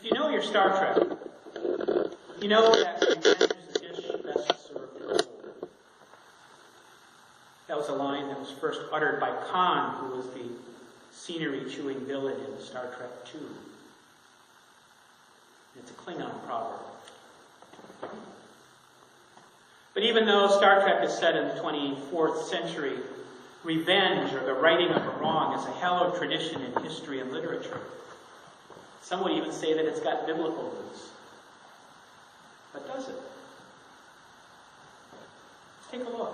If you know your Star Trek, you know that revenge is a dish best served cold. That was a line that was first uttered by Khan, who was the scenery-chewing villain in Star Trek II. It's a Klingon proverb. But even though Star Trek is set in the 24th century, revenge, or the righting of a wrong, is a hallowed tradition in history and literature. Some would even say that it's got biblical roots. But does it? Let's take a look.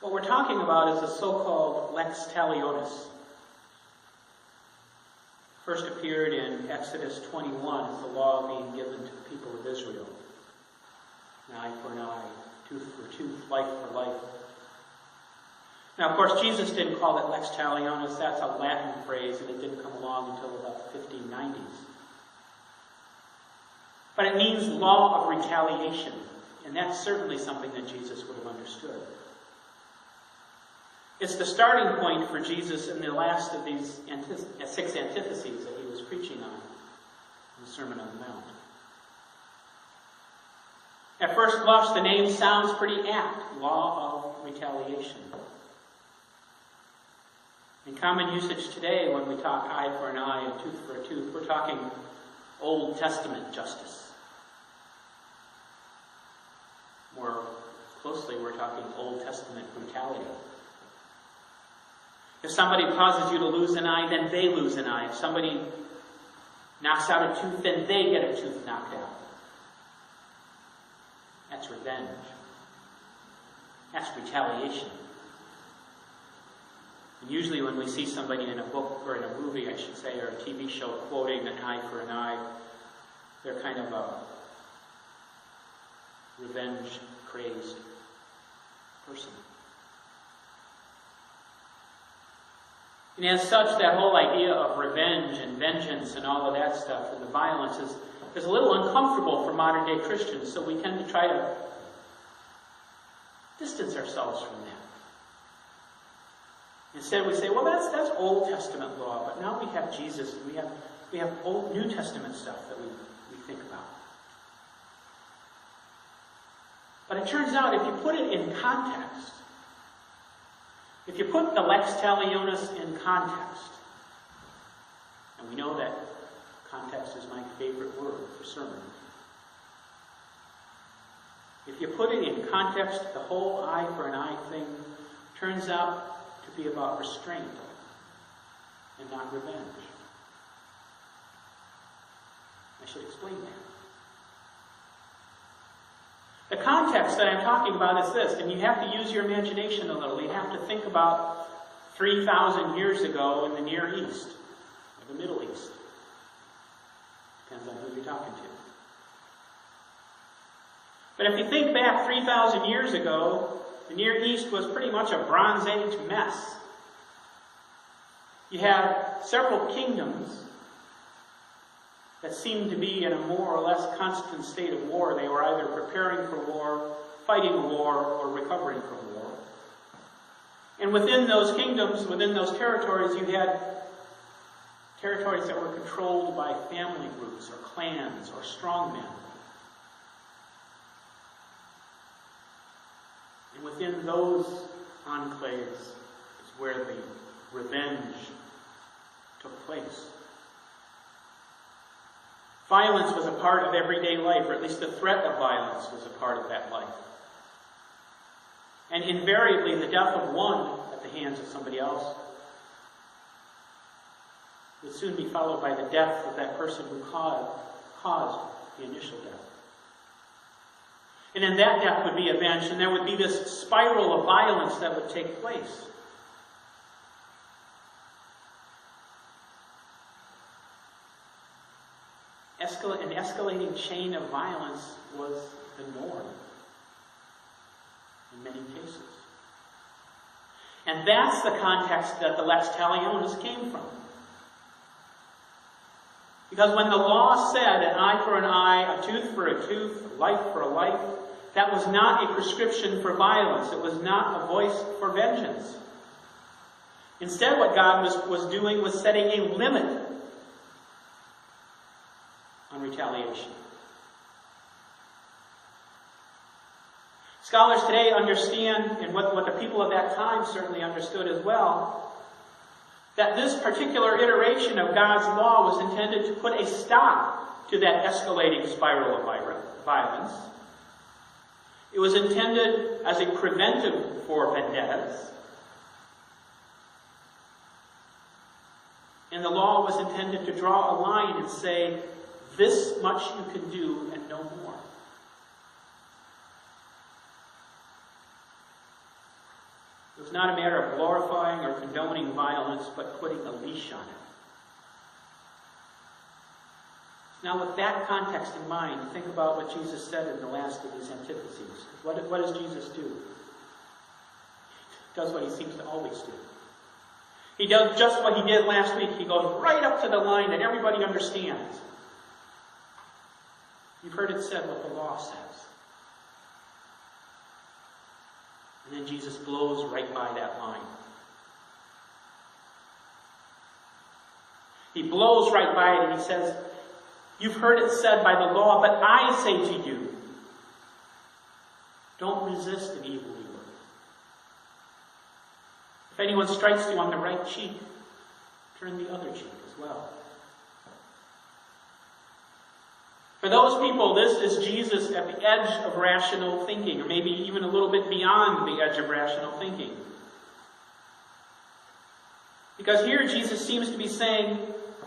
What we're talking about is the so-called lex talionis. First appeared in Exodus 21 as the law being given to the people of Israel. An eye for an eye, tooth for tooth, life for life. Now, of course, Jesus didn't call it lex talionis. That's a Latin phrase, and it didn't come along until about the 1590s. But it means law of retaliation, and that's certainly something that Jesus would have understood. It's the starting point for Jesus in the last of these 6 antitheses that he was preaching on in the Sermon on the Mount. At first blush, the name sounds pretty apt, law of retaliation. In common usage today, when we talk eye for an eye and tooth for a tooth, we're talking Old Testament justice. More closely, we're talking Old Testament brutality. If somebody causes you to lose an eye, then they lose an eye. If somebody knocks out a tooth, then they get a tooth knocked out. That's revenge. That's retaliation. And usually when we see somebody in a book or in a movie, I should say, or a TV show quoting an eye for an eye, they're kind of a revenge-crazed person. And as such, that whole idea of revenge and vengeance and all of that stuff and the violence is a little uncomfortable for modern-day Christians, so we tend to try to distance ourselves from that. Instead, we say, well, that's Old Testament law, but now we have Jesus, and we have Old New Testament stuff that we think about. But it turns out, if you put it in context, if you put the lex talionis in context, and we know that context is my favorite word for sermon. If you put it in context, the whole eye for an eye thing turns out to be about restraint and not revenge. I should explain that. The context that I'm talking about is this, and you have to use your imagination a little. You have to think about 3,000 years ago in the Near East, or the Middle East. Depends on who you're talking to. But if you think back 3,000 years ago, the Near East was pretty much a Bronze Age mess. You had several kingdoms that seemed to be in a more or less constant state of war. They were either preparing for war, fighting a war, or recovering from war. And within those kingdoms, within those territories, you had territories that were controlled by family groups or clans or strongmen. And within those enclaves is where the revenge took place. Violence was a part of everyday life, or at least the threat of violence was a part of that life. And invariably, the death of one at the hands of somebody else would soon be followed by the death of that person who caused the initial death. And then that death would be avenged, and there would be this spiral of violence that would take place. An escalating chain of violence was the norm in many cases. And that's the context that the lex talionis came from. Because when the law said an eye for an eye, a tooth for a tooth, a life for a life, that was not a prescription for violence. It was not a voice for vengeance. Instead, what God was doing was setting a limit on retaliation. Scholars today understand, and what the people of that time certainly understood as well, that this particular iteration of God's law was intended to put a stop to that escalating spiral of violence. It was intended as a preventive for vendettas. And the law was intended to draw a line and say, this much you can do and no more. It was not a matter of glorifying or condoning violence, but putting a leash on it. Now, with that context in mind, think about what Jesus said in the last of these antitheses. What does Jesus do? He does what he seems to always do. He does just what he did last week. He goes right up to the line that everybody understands. You've heard it said what the law says. And then Jesus blows right by that line. He blows right by it and he says, you've heard it said by the law, but I say to you, don't resist an evildoer. If anyone strikes you on the right cheek, turn the other cheek as well. For those people, this is Jesus at the edge of rational thinking, or maybe even a little bit beyond the edge of rational thinking. Because here Jesus seems to be saying,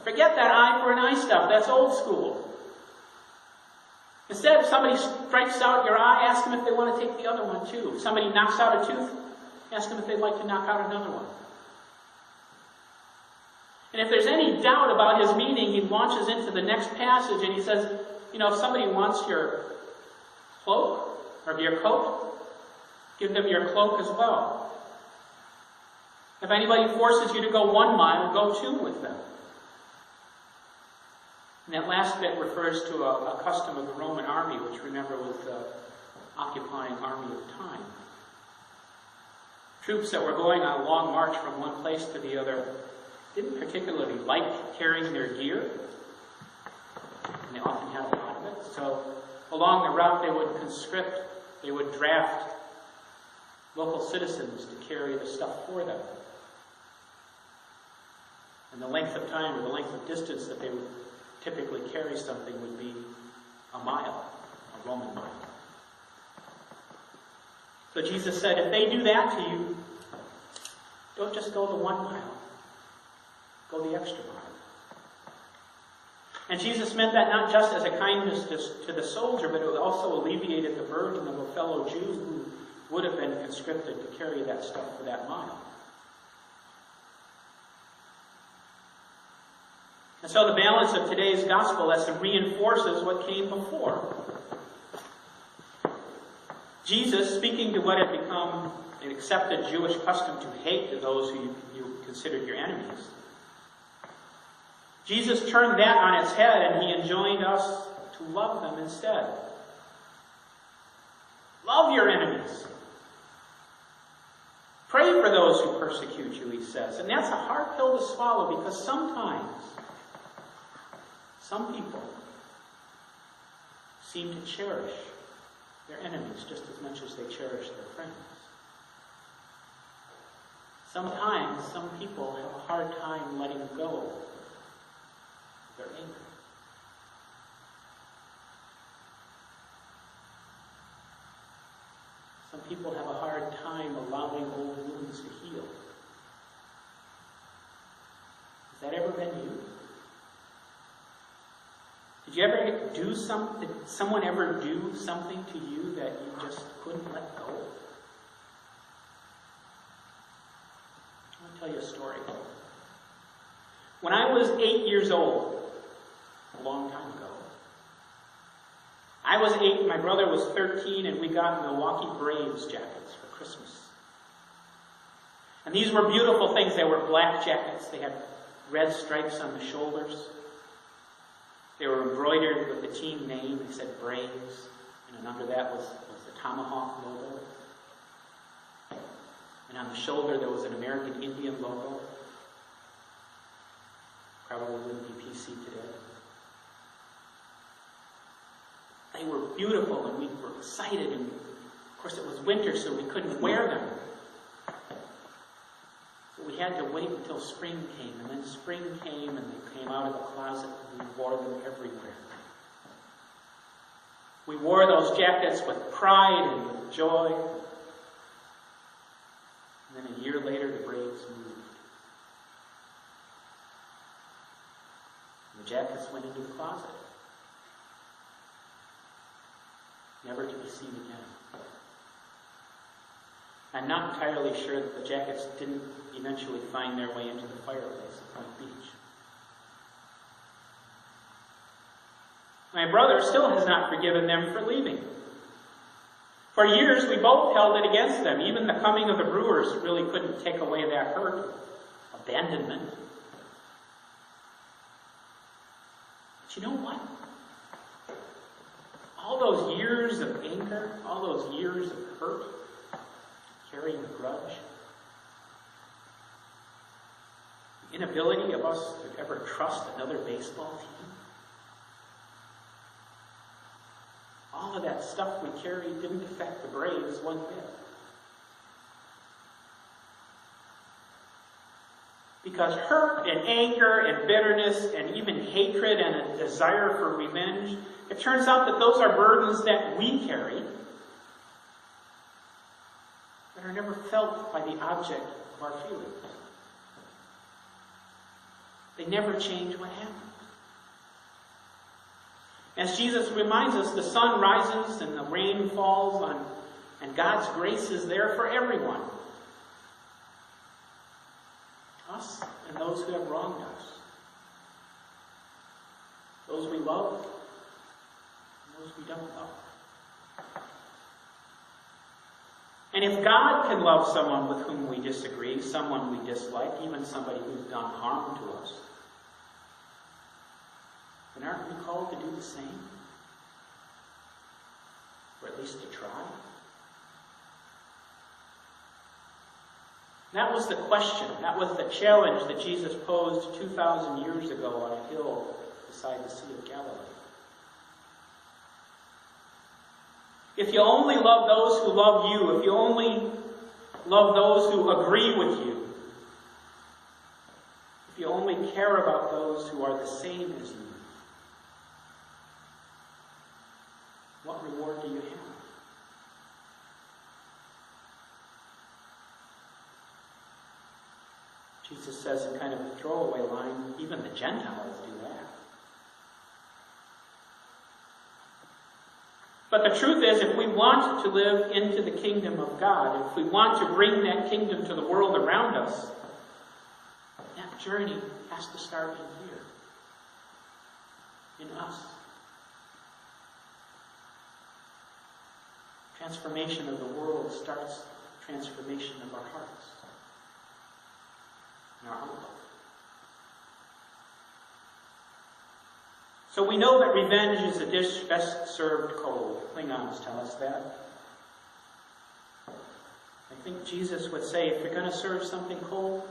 forget that eye for an eye stuff. That's old school. Instead, if somebody strikes out your eye, ask them if they want to take the other one too. If somebody knocks out a tooth, ask them if they'd like to knock out another one. And if there's any doubt about his meaning, he launches into the next passage and he says, if somebody wants your cloak or your coat, give them your cloak as well. If anybody forces you to go 1 mile, go 2 with them. And that last bit refers to a custom of the Roman army, which remember was the occupying army of time. Troops that were going on a long march from one place to the other didn't particularly like carrying their gear, and they often had a lot of it. So along the route they would conscript, they would draft local citizens to carry the stuff for them. And the length of time or the length of distance that they would typically carry something would be a mile, a Roman mile. So Jesus said, if they do that to you, don't just go the 1 mile. Go the extra mile. And Jesus meant that not just as a kindness to the soldier, but it also alleviated the burden of a fellow Jew who would have been conscripted to carry that stuff for that mile. And so the balance of today's gospel lesson reinforces what came before. Jesus, speaking to what had become an accepted Jewish custom to hate to those who you considered your enemies, Jesus turned that on its head and he enjoined us to love them instead. Love your enemies. Pray for those who persecute you, he says. And that's a hard pill to swallow because sometimes some people seem to cherish their enemies just as much as they cherish their friends. Sometimes some people have a hard time letting go of their anger. Some people have a hard time allowing old wounds to heal. Has that ever been you? Did you ever do something? Did someone ever do something to you that you just couldn't let go? I want to tell you a story. When I was 8 years old, a long time ago, I was 8 and my brother was 13, and we got Milwaukee Braves jackets for Christmas. And these were beautiful things. They were black jackets. They had red stripes on the shoulders. They were embroidered with the team name. They said Braves. And under that was the Tomahawk logo. And on the shoulder there was an American Indian logo. Probably wouldn't be PC today. They were beautiful and we were excited, and of course it was winter so we couldn't wear them. So we had to wait until spring came, and then spring came and they came out of the closet and we wore them everywhere. We wore those jackets with pride and with joy. And then a year later the braids moved. And the jackets went into the closet. Never to be seen again. I'm not entirely sure that the jackets didn't eventually find their way into the fireplace at Point Beach. My brother still has not forgiven them for leaving. For years we both held it against them. Even the coming of the Brewers really couldn't take away that hurt, abandonment. But you know what? All those years of anger, all those years of hurt, carrying a grudge, the inability of us to ever trust another baseball team, all of that stuff we carried didn't affect the Braves one bit. Because hurt and anger and bitterness and even hatred and a desire for revenge, it turns out that those are burdens that we carry that are never felt by the object of our feelings. They never change what happened. As Jesus reminds us, the sun rises and the rain falls and God's grace is there for everyone. Us and those who have wronged us. Those we love and those we don't love. And if God can love someone with whom we disagree, someone we dislike, even somebody who's done harm to us, then aren't we called to do the same? Or at least to try? That was the question, that was the challenge that Jesus posed 2,000 years ago on a hill beside the Sea of Galilee. If you only love those who love you, if you only love those who agree with you, if you only care about those who are the same as you, what reward do you have? Jesus says in kind of a throwaway line, even the Gentiles do that. But the truth is, if we want to live into the kingdom of God, if we want to bring that kingdom to the world around us, that journey has to start in here, in us. Transformation of the world starts with transformation of our hearts and our outlook. So we know that revenge is a dish best served cold. Klingons tell us that. I think Jesus would say, if you're going to serve something cold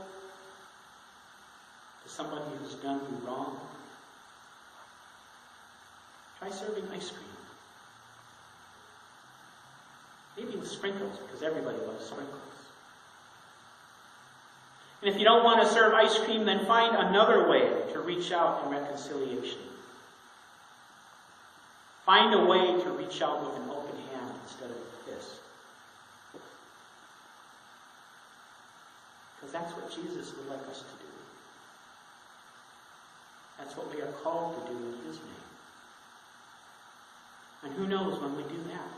to somebody who's done you wrong, try serving ice cream. Maybe with sprinkles, because everybody loves sprinkles. And if you don't want to serve ice cream, then find another way to reach out in reconciliation. Find a way to reach out with an open hand instead of a fist. Because that's what Jesus would like us to do. That's what we are called to do in His name. And who knows when we do that?